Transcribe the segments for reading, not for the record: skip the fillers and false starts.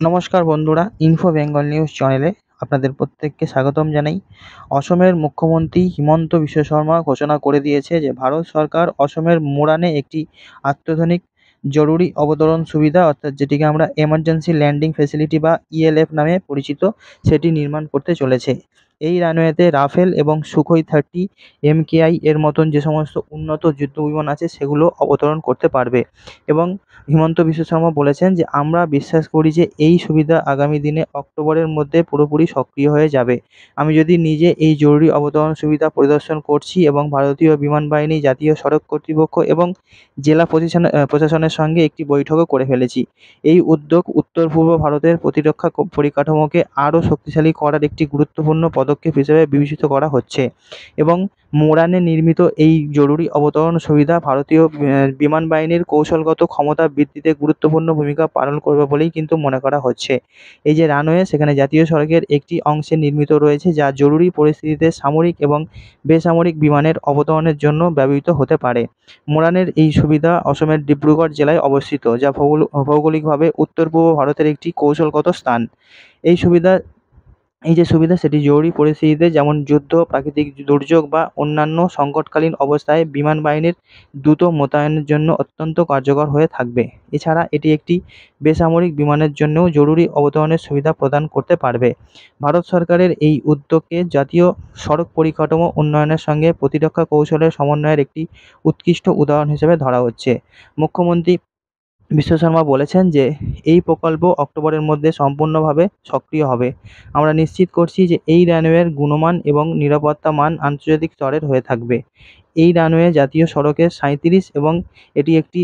নমস্কার বন্ধুরা, info Bengal news চ্যানেলে আপনাদের প্রত্যেককে স্বাগতম জানাই। অসমের মুখ্যমন্ত্রী হিমন্ত বিশ্ব শর্মা ঘোষণা করে দিয়েছে যে ভারত সরকার অসমের মোরানে একটি অত্যাধুনিক জরুরি অবতরণ সুবিধা, অর্থাৎ যেটিকে আমরা এমার্জেন্সি ল্যান্ডিং ফেসিলিটি বা ইএলএফ নামে পরিচিত, সেটি নির্মাণ করতে চলেছে। এই রানওয়েতে রাফেল এবং সুখোই 30 MKI এর মতন যে সমস্ত উন্নত যুদ্ধবিমান আছে সেগুলো অবতরণ করতে পারবে। এবং হিমন্ত বিশ্ব শর্মা বলেছেন যে আমরা বিশ্বাস করি যে এই সুবিধা আগামী দিনে অক্টোবরের মধ্যে পুরোপুরি সক্রিয় হয়ে যাবে। আমি যদি নিজে এই জরুরি অবতরণ সুবিধা পরিদর্শন করছি এবং ভারতীয় বিমান বাহিনী, জাতীয় সড়ক কর্তৃপক্ষ এবং জেলা প্রশাসনের সঙ্গে একটি বৈঠকও করে ফেলেছি। এই উদ্যোগ উত্তর পূর্ব ভারতের প্রতিরক্ষা পরিকাঠামোকে আরও শক্তিশালী করার একটি গুরুত্বপূর্ণ পদক্ষেপ হিসেবে বিবেচিত করা হচ্ছে। এবং মোরানে নির্মিত এই জরুরি অবতরণ সুবিধা ভারতীয় বিমান বাহিনীর কৌশলগত ক্ষমতা বৃদ্ধিতে গুরুত্বপূর্ণ ভূমিকা পালন করবে বলেই কিন্তু মনে করা হচ্ছে। এই যে রানওয়ে, সেখানে জাতীয় সড়কের একটি অংশে নির্মিত রয়েছে, যা জরুরি পরিস্থিতিতে সামরিক এবং বেসামরিক বিমানের অবতরণের জন্য ব্যবহৃত হতে পারে। মোরানের এই সুবিধা অসমের ডিব্রুগড় জেলায় অবস্থিত, যা ভৌগোলিকভাবে উত্তর পূর্ব ভারতের একটি কৌশলগত স্থান। এই সুবিধা এই যে সুবিধা সেটি জরুরি পরিস্থিতিতে, যেমন যুদ্ধ, প্রাকৃতিক দুর্যোগ বা অন্যান্য সংকটকালীন অবস্থায় বিমান বাহিনীর দ্রুত মোতায়েনের জন্য অত্যন্ত কার্যকর হয়ে থাকবে। এছাড়া এটি একটি বেসামরিক বিমানের জন্যও জরুরি অবতরণের সুবিধা প্রদান করতে পারবে। ভারত সরকারের এই উদ্যোগকে জাতীয় সড়ক পরিকাঠামো উন্নয়নের সঙ্গে প্রতিরক্ষা কৌশলের সমন্বয়ের একটি উৎকৃষ্ট উদাহরণ হিসেবে ধরা হচ্ছে। মুখ্যমন্ত্রী বিশ্ব শর্মা বলেছেন যে এই প্রকল্প অক্টোবরের মধ্যে সম্পূর্ণভাবে সক্রিয় হবে। আমরা নিশ্চিত করছি যে এই রানওয়ের গুণমান এবং নিরাপত্তা মান আন্তর্জাতিক স্তরের হয়ে থাকবে। এই রানওয়ে জাতীয় সড়কের 37 এবং এটি একটি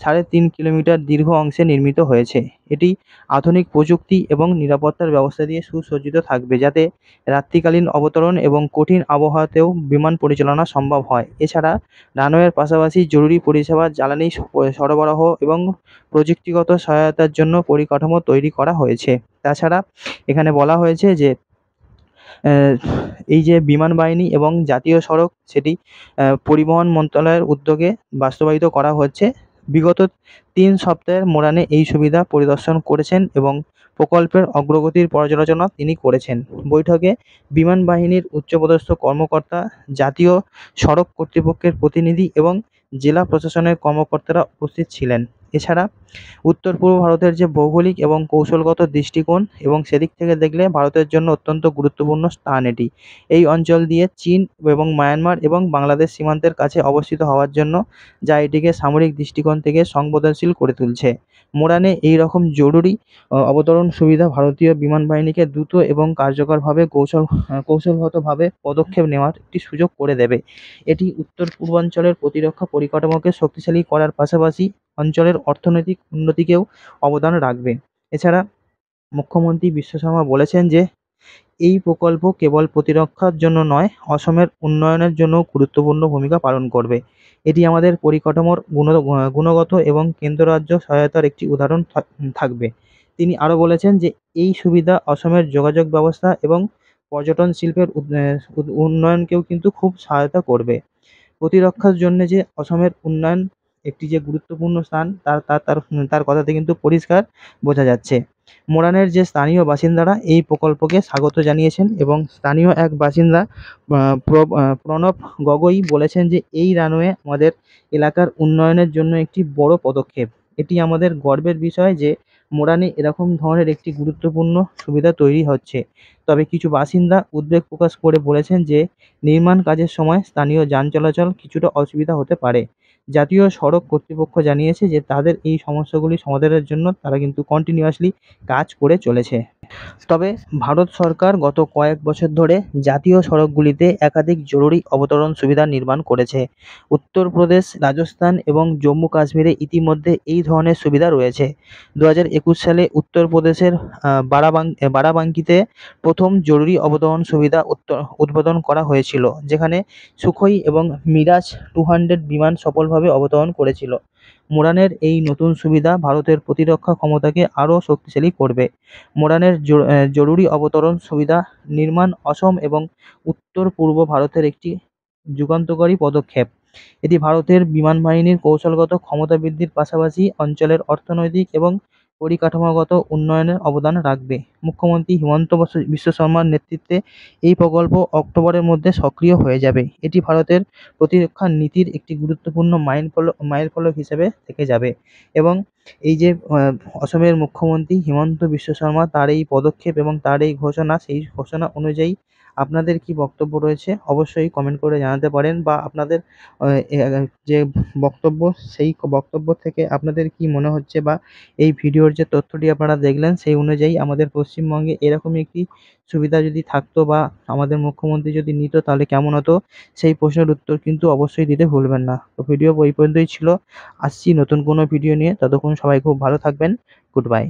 3.5 কিলোমিটার দীর্ঘ অংশে নির্মিত হয়েছে। এটি আধুনিক প্রযুক্তি এবং নিরাপত্তার ব্যবস্থা দিয়ে সুসজ্জিত থাকবে, যাতে রাত্রিকালীন অবতরণ এবং কঠিন আবহাওয়াতেও বিমান পরিচালনা সম্ভব হয়। এছাড়া রানওয়ের পাশাপাশি জরুরি পরিষেবা, জ্বালানি সরবরাহ এবং প্রযুক্তিগত সহায়তার জন্য পরিকাঠামো তৈরি করা হয়েছে। তাছাড়া এখানে বলা হয়েছে যে আহ, এই যে বিমান বাহিনী এবং জাতীয় সড়ক, সেটি পরিবহন মন্ত্রণালয়ের উদ্যোগে বাস্তবায়িত করা হচ্ছে। বিগত 3 সপ্তাহের মোরানে এই সুবিধা পরিদর্শন করেছেন এবং প্রকল্পের অগ্রগতির পর্যালোচনা তিনি করেছেন। বৈঠকে বিমান বাহিনীর উচ্চপদস্থ কর্মকর্তা, জাতীয় সড়ক কর্তৃপক্ষের প্রতিনিধি এবং জেলা প্রশাসনের কর্মকর্তারা উপস্থিত ছিলেন। এছাড়া উত্তর পূর্ব ভারতের যে ভৌগোলিক এবং কৌশলগত দৃষ্টিকোণ, এবং সেদিক থেকে দেখলে ভারতের জন্য অত্যন্ত গুরুত্বপূর্ণ স্থান এটি। এই অঞ্চল দিয়ে চীন এবং মায়ানমার এবং বাংলাদেশ সীমান্তের কাছে অবস্থিত হওয়ার জন্য, যা এটিকে সামরিক দৃষ্টিকোণ থেকে সংবেদনশীল করে তুলছে। মোরানে এই রকম জরুরি অবতরণ সুবিধা ভারতীয় বিমান বাহিনীকে দ্রুত এবং কার্যকরভাবে কৌশলগতভাবে পদক্ষেপ নেওয়ার একটি সুযোগ করে দেবে। এটি উত্তর পূর্বাঞ্চলের প্রতিরক্ষা পরিকাঠামোকে শক্তিশালী করার পাশাপাশি অঞ্চলের অর্থনৈতিক উন্নতিকেও অবদান রাখবে। এছাড়া মুখ্যমন্ত্রী বিশ্ব শর্মা বলেছেন যে এই প্রকল্প কেবল প্রতিরক্ষার জন্য নয়, অসমের উন্নয়নের জন্যও গুরুত্বপূর্ণ ভূমিকা পালন করবে। এটি আমাদের পরিকাঠামোর গুণগত এবং কেন্দ্র রাজ্য সহায়তার একটি উদাহরণ থাকবে। তিনি আরও বলেছেন যে এই সুবিধা অসমের যোগাযোগ ব্যবস্থা এবং পর্যটন শিল্পের উন্নয়নকেও কিন্তু খুব সহায়তা করবে। প্রতিরক্ষার জন্যে যে অসমের উন্নয়ন একটি যে গুরুত্বপূর্ণ স্থান, তার তার তার তার কথাতে কিন্তু পরিষ্কার বোঝা যাচ্ছে। মোরানের যে স্থানীয় বাসিন্দারা এই প্রকল্পকে স্বাগত জানিয়েছেন, এবং স্থানীয় এক বাসিন্দা প্রণব গগৈ বলেছেন যে এই রানওয়ে আমাদের এলাকার উন্নয়নের জন্য একটি বড় পদক্ষেপ। এটি আমাদের গর্বের বিষয় যে মোরানে এরকম ধরনের একটি গুরুত্বপূর্ণ সুবিধা তৈরি হচ্ছে। তবে কিছু বাসিন্দা উদ্বেগ প্রকাশ করে বলেছেন যে নির্মাণ কাজের সময় স্থানীয় যান চলাচল কিছুটা অসুবিধা হতে পারে। জাতীয় সড়ক কর্তৃপক্ষ জানিয়েছে যে তাদের এই সমস্যাগুলি সমাধানের জন্য তারা কিন্তু কন্টিনিউয়াসলি কাজ করে চলেছে। তবে ভারত সরকার গত কয়েক বছর ধরে জাতীয় সড়কগুলিতে একাধিক জরুরি অবতরণ সুবিধা নির্মাণ করেছে। উত্তরপ্রদেশ, রাজস্থান এবং জম্মু কাশ্মীরে ইতিমধ্যে এই ধরনের সুবিধা রয়েছে। 2021 সালে উত্তরপ্রদেশের বারাবাঙ্কিতে প্রথম জরুরি অবতরণ সুবিধা উদ্বোধন করা হয়েছিল, যেখানে সুখোই এবং মিরাজ 200 বিমান সফলভাবে অবতরণ করেছিল। মোরানের এই নতুন সুবিধা ভারতের প্রতিরক্ষা ক্ষমতাকে আরও শক্তিশালী করবে। মোরানের জরুরি অবতরণ সুবিধা নির্মাণ অসম এবং উত্তর পূর্ব ভারতের একটি যুগান্তকারী পদক্ষেপ। এটি ভারতের বিমান বাহিনীর কৌশলগত ক্ষমতা বৃদ্ধির পাশাপাশি অঞ্চলের অর্থনৈতিক এবং পরিকাঠামোগত উন্নয়নে অবদান রাখবে। মুখ্যমন্ত্রী হিমন্ত বিশ্ব শর্মার নেতৃত্বে এই প্রকল্প অক্টোবরের মধ্যে সক্রিয় হয়ে যাবে। এটি ভারতের প্রতিরক্ষা নীতির একটি গুরুত্বপূর্ণ মাইলফলক হিসেবে থেকে যাবে। এবং এই যে অসমের মুখ্যমন্ত্রী হিমন্ত বিশ্ব শর্মা, তার এই পদক্ষেপ এবং তার এই ঘোষণা, সেই ঘোষণা অনুযায়ী আপনাদের কি বক্তব্য রয়েছে অবশ্যই কমেন্ট করে জানাতে পারেন, বা আপনাদের যে বক্তব্য, সেই বক্তব্য থেকে আপনাদের কি মনে হচ্ছে, বা এই ভিডিওর যে তথ্যটি আপনারা দেখলেন সেই অনুযায়ী আমাদের পশ্চিমবঙ্গে এরকমই একটি সুবিধা যদি থাকতো বা আমাদের মুখ্যমন্ত্রী যদি নিত তাহলে কেমন হতো, সেই প্রশ্নের উত্তর কিন্তু অবশ্যই দিতে ভুলবেন না। তো ভিডিও এই পর্যন্তই ছিল। আসছি নতুন কোনো ভিডিও নিয়ে, ততক্ষণ সবাই খুব ভালো থাকবেন। Good bye.